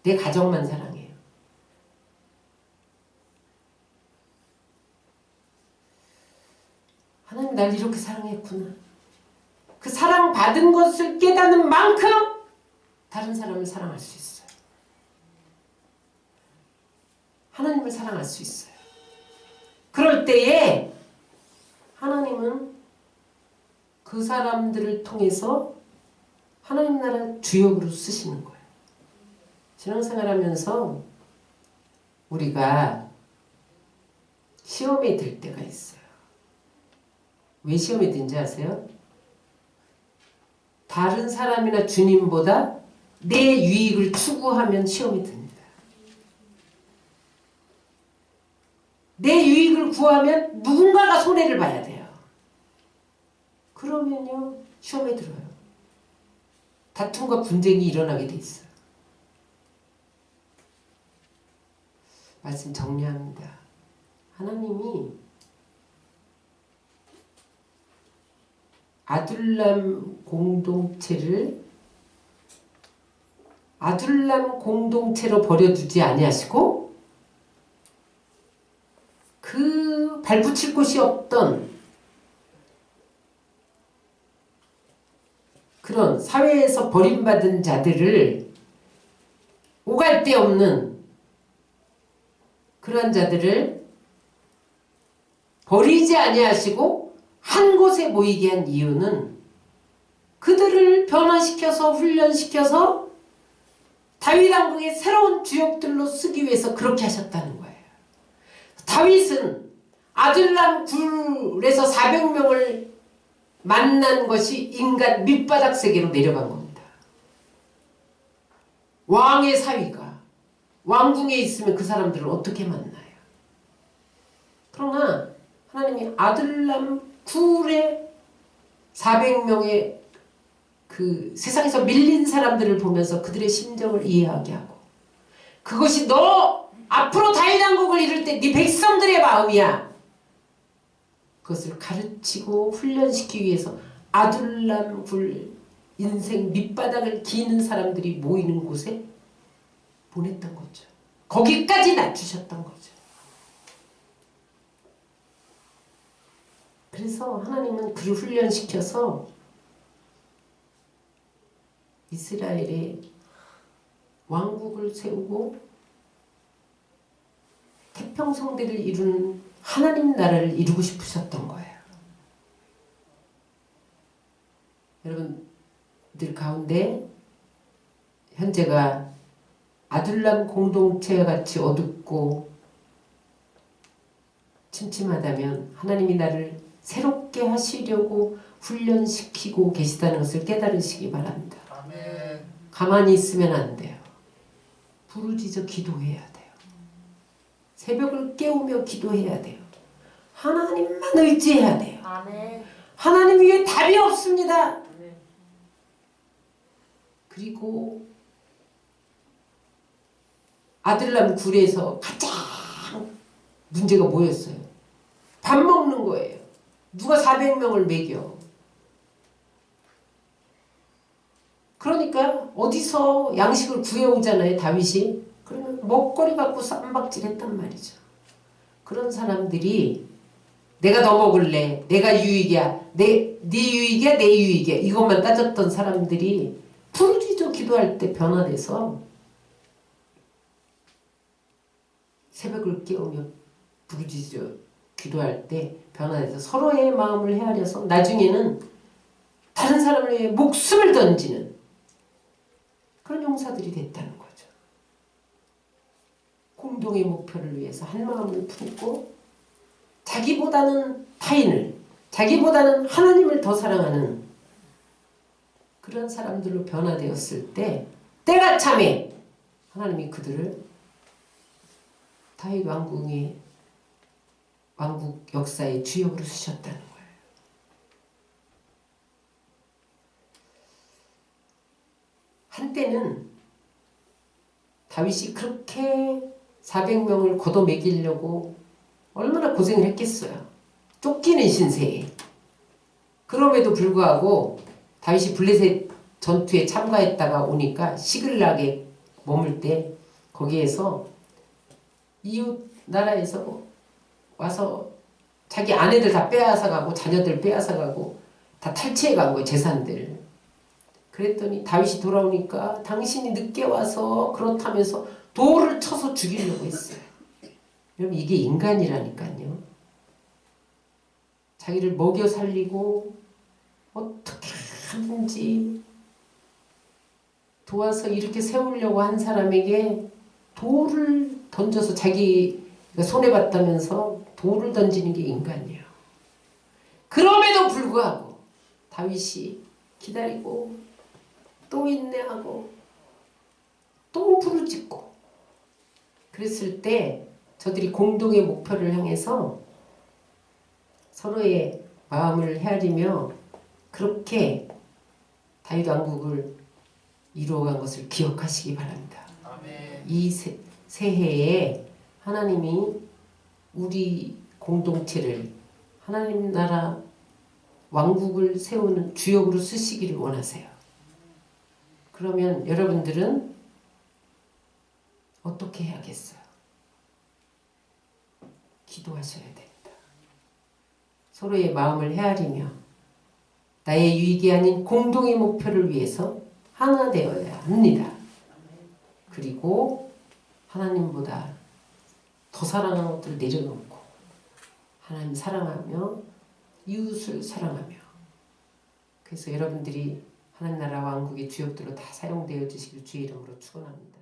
내 가정만 사랑해요. 하나님 날 이렇게 사랑했구나. 그 사랑받은 것을 깨닫는 만큼 다른 사람을 사랑할 수 있어요. 하나님을 사랑할 수 있어요. 그럴 때에 하나님은 그 사람들을 통해서 하나님 나라 주역으로 쓰시는 거예요. 신앙생활하면서 우리가 시험에 들 때가 있어요. 왜 시험에 든지 아세요? 다른 사람이나 주님보다 내 유익을 추구하면 시험에 듭니다. 내 유익을 구하면 누군가가 손해를 봐야 돼요. 그러면요, 시험에 들어요. 다툼과 분쟁이 일어나게 돼 있어요. 말씀 정리합니다. 하나님이 아둘람 공동체로 버려두지 아니하시고, 그 발붙일 곳이 없던 그런 사회에서 버림받은 자들을, 오갈 데 없는 그러한 자들을 버리지 아니하시고 한 곳에 모이게 한 이유는 그들을 변화시켜서 훈련시켜서 다윗 왕국의 새로운 주역들로 쓰기 위해서 그렇게 하셨다는 거예요. 다윗은 아둘람 굴에서 400명을 만난 것이 인간 밑바닥 세계로 내려간 겁니다. 왕의 사위가 왕궁에 있으면 그 사람들을 어떻게 만나요? 그러나 하나님이 아둘람 굴에 400명의 그 세상에서 밀린 사람들을 보면서 그들의 심정을 이해하게 하고, 그것이 너 앞으로 다윗 왕국을 이룰 때 네 백성들의 마음이야. 그것을 가르치고 훈련시키기 위해서 아둘람 굴, 인생 밑바닥을 기는 사람들이 모이는 곳에 보냈던 거죠. 거기까지 낮추셨던 거죠. 그래서 하나님은 그를 훈련시켜서 이스라엘의 왕국을 세우고 태평성대를 이루는 하나님 나라를 이루고 싶으셨던 거예요. 여러분들 가운데 현재가 아둘람 공동체와 같이 어둡고 침침하다면 하나님이 나를 새롭게 하시려고 훈련시키고 계시다는 것을 깨달으시기 바랍니다. 아멘. 가만히 있으면 안 돼요. 부르짖어 기도해야 돼요. 새벽을 깨우며 기도해야 돼요. 하나님만 의지해야 돼요. 아멘. 하나님 위에 답이 없습니다. 아멘. 그리고 아들람 굴에서 가장 문제가 뭐였어요? 밥 먹는 거예요. 누가 400명을 먹여. 그러니까 어디서 양식을 구해오잖아요, 다윗이. 그러면 먹거리 갖고 쌈박질 했단 말이죠. 그런 사람들이 내가 더 먹을래, 내가 유익이야, 네 유익이야, 내 유익이야, 이것만 따졌던 사람들이 부르짖어 기도할 때 변화돼서 새벽을 깨우며 부르짖어 기도할 때 변화돼서 서로의 마음을 헤아려서 나중에는 다른 사람을 위해 목숨을 던지는 그런 용사들이 됐다는 거죠. 공동의 목표를 위해서 한 마음을 품고 자기보다는 타인을, 자기보다는 하나님을 더 사랑하는 그런 사람들로 변화되었을 때 때가 참에 하나님이 그들을 다윗 왕궁의 왕국 역사의 주역으로 쓰셨다는 거예요. 한때는 다윗이 그렇게 400명을 걷어먹이려고 얼마나 고생을 했겠어요. 쫓기는 신세에. 그럼에도 불구하고 다윗이 블레셋 전투에 참가했다가 오니까 시글락에 머물 때 거기에서 이웃 나라에서 와서 자기 아내들 다 빼앗아가고 자녀들 빼앗아가고 다 탈취해 간 거예요. 재산들. 그랬더니 다윗이 돌아오니까 당신이 늦게 와서 그렇다면서 돌을 쳐서 죽이려고 했어요. 여러분 이게 인간이라니까요. 자기를 먹여 살리고 어떻게 하든지 도와서 이렇게 세우려고 한 사람에게 돌을 던져서 자기가 손해봤다면서 돌을 던지는 게 인간이에요. 그럼에도 불구하고 다윗이 기다리고 또 인내하고 또 부르짖고 그랬을 때 저들이 공동의 목표를 향해서 서로의 마음을 헤아리며 그렇게 다윗 왕국을 이루어간 것을 기억하시기 바랍니다. 아멘. 이 새해에 하나님이 우리 공동체를 하나님 나라 왕국을 세우는 주역으로 쓰시기를 원하세요. 그러면 여러분들은 어떻게 해야겠어요? 기도하셔야 됩니다. 서로의 마음을 헤아리며 나의 유익이 아닌 공동의 목표를 위해서 하나 되어야 합니다. 그리고 하나님보다 더 사랑하는 것들을 내려놓고 하나님 사랑하며 이웃을 사랑하며 그래서 여러분들이 하나님 나라 왕국의 주역들로 다 사용되어 주시길 주의 이름으로 축원합니다.